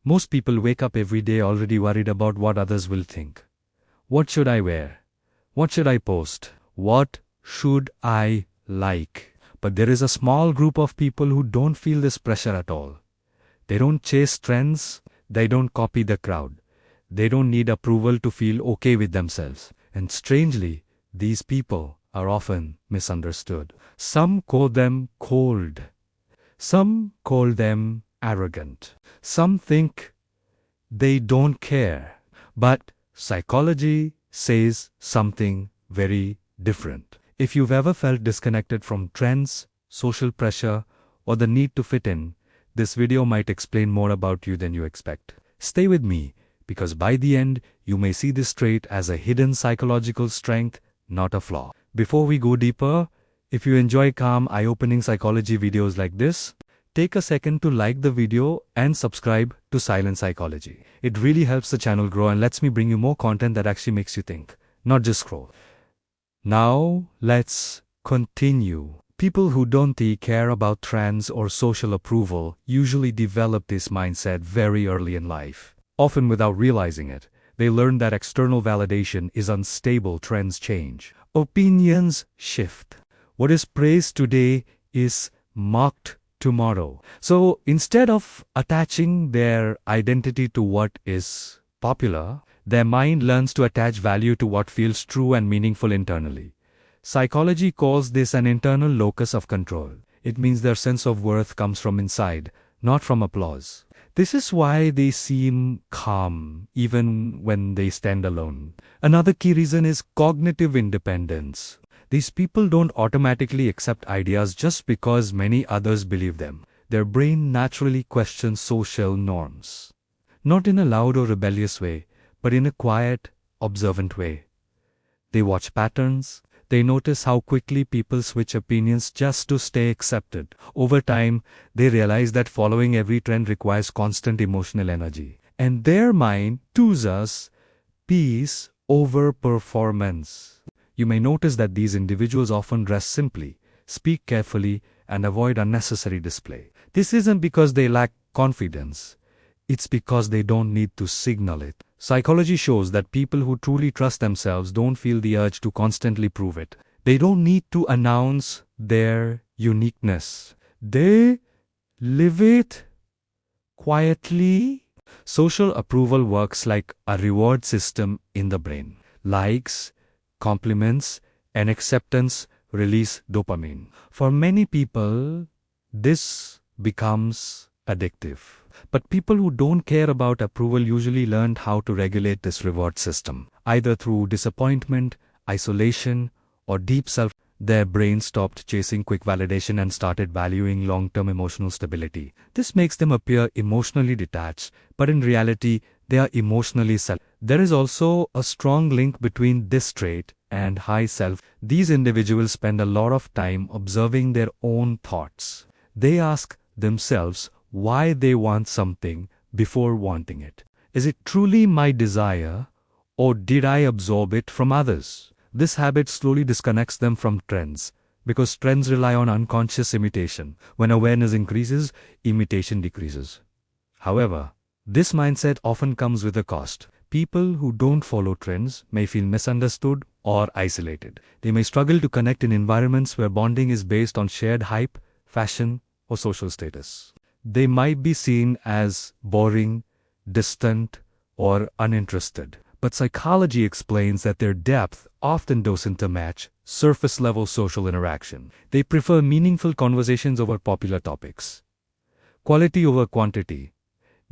Most people wake up every day already worried about what others will think. What should I wear? What should I post? What should I like? But there is a small group of people who don't feel this pressure at all. They don't chase trends. They don't copy the crowd. They don't need approval to feel okay with themselves. And strangely, these people are often misunderstood. Some call them cold. Some call them arrogant. Some think they don't care. But psychology says something very different. If you've ever felt disconnected from trends, social pressure, or the need to fit in, this video might explain more about you than you expect. Stay with me, because by the end, you may see this trait as a hidden psychological strength, not a flaw. Before we go deeper, if you enjoy calm, eye-opening psychology videos like this, take a second to like the video and subscribe to Silent Psychology. It really helps the channel grow and lets me bring you more content that actually makes you think, not just scroll. Now, let's continue. People who don't care about trends or social approval usually develop this mindset very early in life. Often without realizing it, they learn that external validation is unstable, trends change. Opinions shift. What is praised today is mocked tomorrow. So instead of attaching their identity to what is popular, their mind learns to attach value to what feels true and meaningful internally. Psychology calls this an internal locus of control. It means their sense of worth comes from inside, not from applause. This is why they seem calm, even when they stand alone. Another key reason is cognitive independence. These people don't automatically accept ideas just because many others believe them. Their brain naturally questions social norms. Not in a loud or rebellious way, but in a quiet, observant way. They watch patterns. They notice how quickly people switch opinions just to stay accepted. Over time, they realize that following every trend requires constant emotional energy. And their mind chooses peace over performance. You may notice that these individuals often dress simply, speak carefully, and avoid unnecessary display. This isn't because they lack confidence. It's because they don't need to signal it. Psychology shows that people who truly trust themselves don't feel the urge to constantly prove it. They don't need to announce their uniqueness. They live it quietly. Social approval works like a reward system in the brain. Likes, compliments, and acceptance release dopamine. For many people, this becomes addictive. But people who don't care about approval usually learned how to regulate this reward system. Either through disappointment, isolation, or deep self. Their brain stopped chasing quick validation and started valuing long-term emotional stability. This makes them appear emotionally detached, but in reality, they are emotionally self. There is also a strong link between this trait and high self. These individuals spend a lot of time observing their own thoughts. They ask themselves why they want something before wanting it. Is it truly my desire, or did I absorb it from others? This habit slowly disconnects them from trends, because trends rely on unconscious imitation. When awareness increases, imitation decreases. However, this mindset often comes with a cost. People who don't follow trends may feel misunderstood or isolated. They may struggle to connect in environments where bonding is based on shared hype, fashion, or social status. They might be seen as boring, distant, or uninterested. But psychology explains that their depth often doesn't match surface-level social interaction. They prefer meaningful conversations over popular topics, quality over quantity,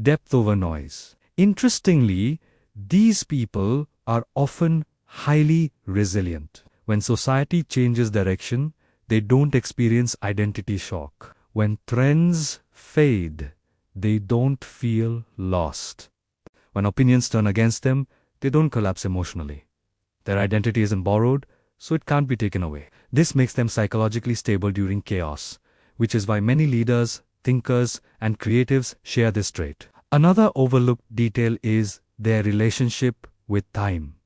depth over noise. Interestingly, these people are often highly resilient. When society changes direction, they don't experience identity shock. When trends fade, they don't feel lost. When opinions turn against them, they don't collapse emotionally. Their identity isn't borrowed, so it can't be taken away. This makes them psychologically stable during chaos, which is why many leaders, thinkers, and creatives share this trait. Another overlooked detail is their relationship with time.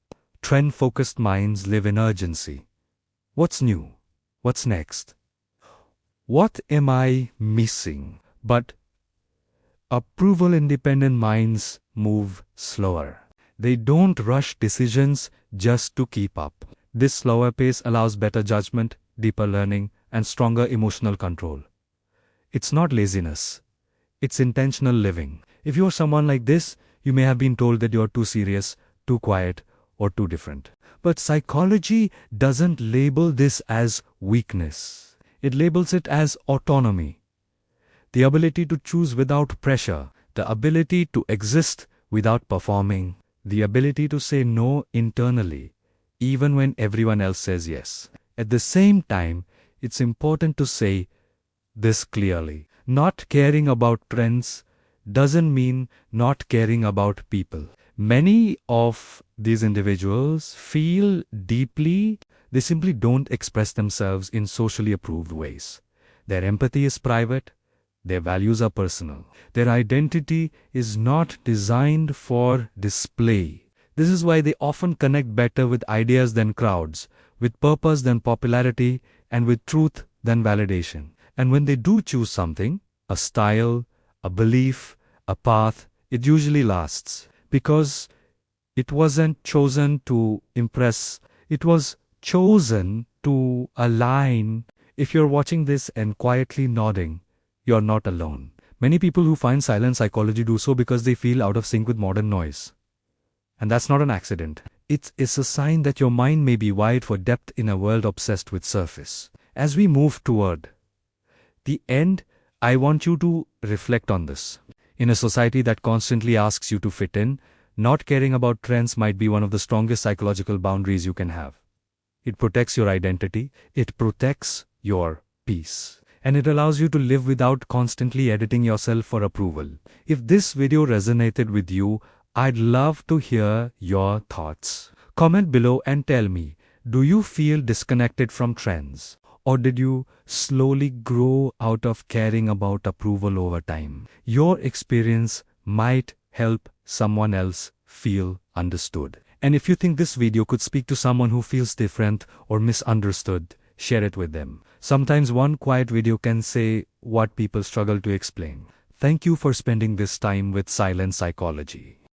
Trend-focused minds live in urgency. What's new? What's next? What am I missing? But Approval-independent minds move slower. They don't rush decisions just to keep up. This slower pace allows better judgment, deeper learning, and stronger emotional control. It's not laziness. It's intentional living. If you're someone like this, you may have been told that you're too serious, too quiet, or too different. But psychology doesn't label this as weakness. It labels it as autonomy. The ability to choose without pressure, the ability to exist without performing, the ability to say no internally, even when everyone else says yes. At the same time, it's important to say this clearly. Not caring about trends doesn't mean not caring about people. Many of these individuals feel deeply, they simply don't express themselves in socially approved ways. Their empathy is private, their values are personal. Their identity is not designed for display. This is why they often connect better with ideas than crowds, with purpose than popularity, and with truth than validation. And when they do choose something, a style, a belief, a path, it usually lasts. Because it wasn't chosen to impress, it was chosen to align. If you're watching this and quietly nodding, you're not alone. Many people who find silent psychology do so because they feel out of sync with modern noise. And that's not an accident. It's a sign that your mind may be wired for depth in a world obsessed with surface. As we move toward the end, I want you to reflect on this. In a society that constantly asks you to fit in, not caring about trends might be one of the strongest psychological boundaries you can have. It protects your identity, it protects your peace, and it allows you to live without constantly editing yourself for approval. If this video resonated with you, I'd love to hear your thoughts. Comment below and tell me, do you feel disconnected from trends? Or did you slowly grow out of caring about approval over time? Your experience might help someone else feel understood. And if you think this video could speak to someone who feels different or misunderstood, share it with them. Sometimes one quiet video can say what people struggle to explain. Thank you for spending this time with Silent Psychology.